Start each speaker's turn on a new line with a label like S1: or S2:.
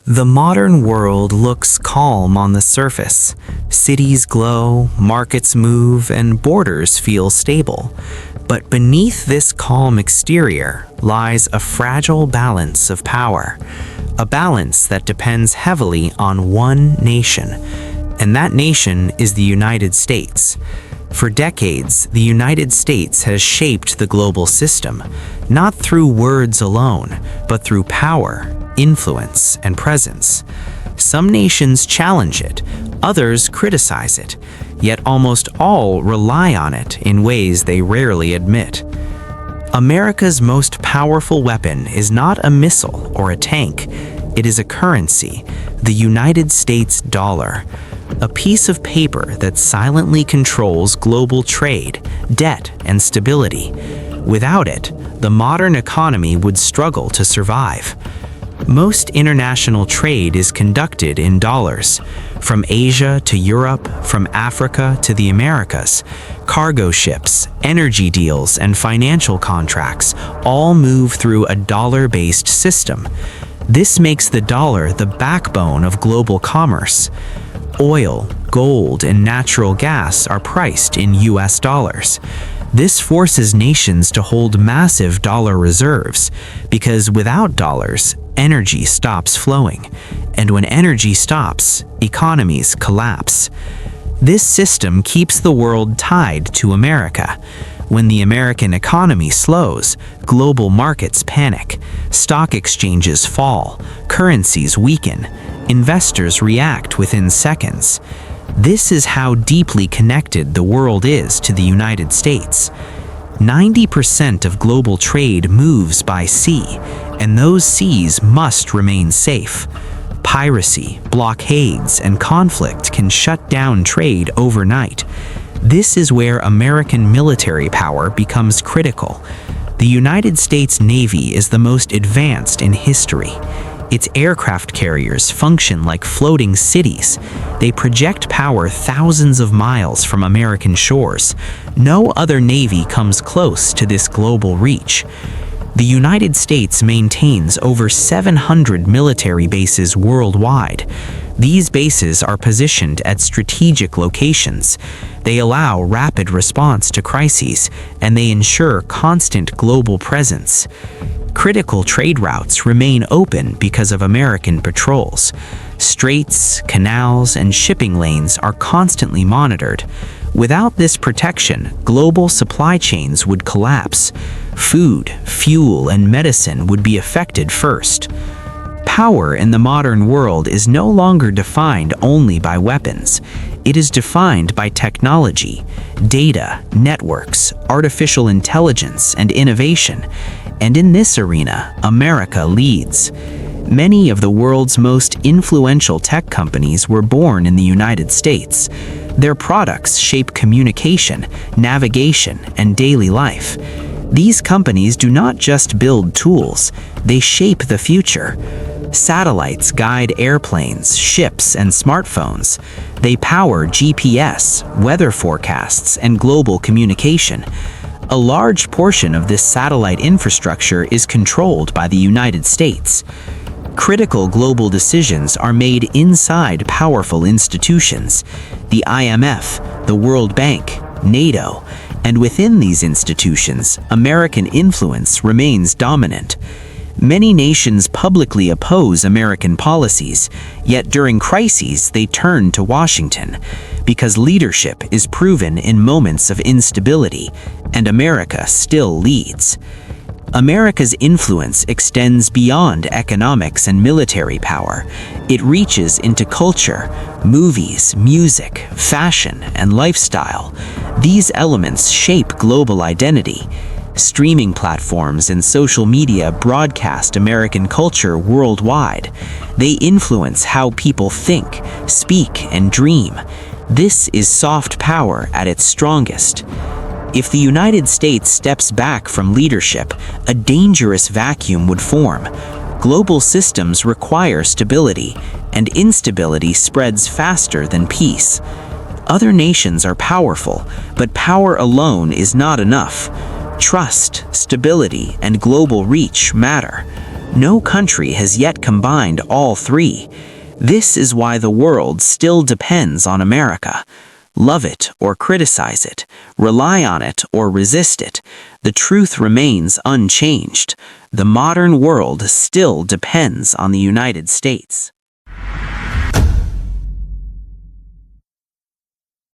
S1: The modern world looks calm on the surface. Cities glow, markets move, and borders feel stable. But beneath this calm exterior lies a fragile balance of power. A balance that depends heavily on one nation. And that nation is the United States. For decades, the United States has shaped the global system, not through words alone, but through power, influence, and presence. Some nations challenge it, others criticize it, yet almost all rely on it in ways they rarely admit. America's most powerful weapon is not a missile or a tank. It is a currency, the United States dollar. A piece of paper that silently controls global trade, debt, and stability. Without it, the modern economy would struggle to survive. Most international trade is conducted in dollars. From Asia to Europe, from Africa to the Americas, cargo ships, energy deals, and financial contracts all move through a dollar-based system. This makes the dollar the backbone of global commerce. Oil, gold, and natural gas are priced in US dollars. This forces nations to hold massive dollar reserves, because without dollars, energy stops flowing. And when energy stops, economies collapse. This system keeps the world tied to America. When the American economy slows, global markets panic, stock exchanges fall, currencies weaken, investors react within seconds. This is how deeply connected the world is to the United States. 90% of global trade moves by sea, and those seas must remain safe. Piracy, blockades, and conflict can shut down trade overnight. This is where American military power becomes critical. The United States Navy is the most advanced in history. Its aircraft carriers function like floating cities. They project power thousands of miles from American shores. No other navy comes close to this global reach. The United States maintains over 700 military bases worldwide. These bases are positioned at strategic locations. They allow rapid response to crises, and they ensure constant global presence. Critical trade routes remain open because of American patrols. Straits, canals, and shipping lanes are constantly monitored. Without this protection, global supply chains would collapse. Food, fuel, and medicine would be affected first. Power in the modern world is no longer defined only by weapons. It is defined by technology, data, networks, artificial intelligence, and innovation. And in this arena, America leads. Many of the world's most influential tech companies were born in the United States. Their products shape communication, navigation, and daily life. These companies do not just build tools, they shape the future. Satellites guide airplanes, ships, and smartphones. They power GPS, weather forecasts, and global communication. A large portion of this satellite infrastructure is controlled by the United States. Critical global decisions are made inside powerful institutions, the IMF, the World Bank, NATO, and within these institutions, American influence remains dominant. Many nations publicly oppose American policies, yet during crises they turn to Washington, because leadership is proven in moments of instability, and America still leads. America's influence extends beyond economics and military power. It reaches into culture, movies, music, fashion, and lifestyle. These elements shape global identity. Streaming platforms and social media broadcast American culture worldwide. They influence how people think, speak, and dream. This is soft power at its strongest. If the United States steps back from leadership, a dangerous vacuum would form. Global systems require stability, and instability spreads faster than peace. Other nations are powerful, but power alone is not enough. Trust, stability, and global reach matter. No country has yet combined all three. This is why the world still depends on America. Love it or criticize it, rely on it or resist it, the truth remains unchanged. The modern world still depends on the United States.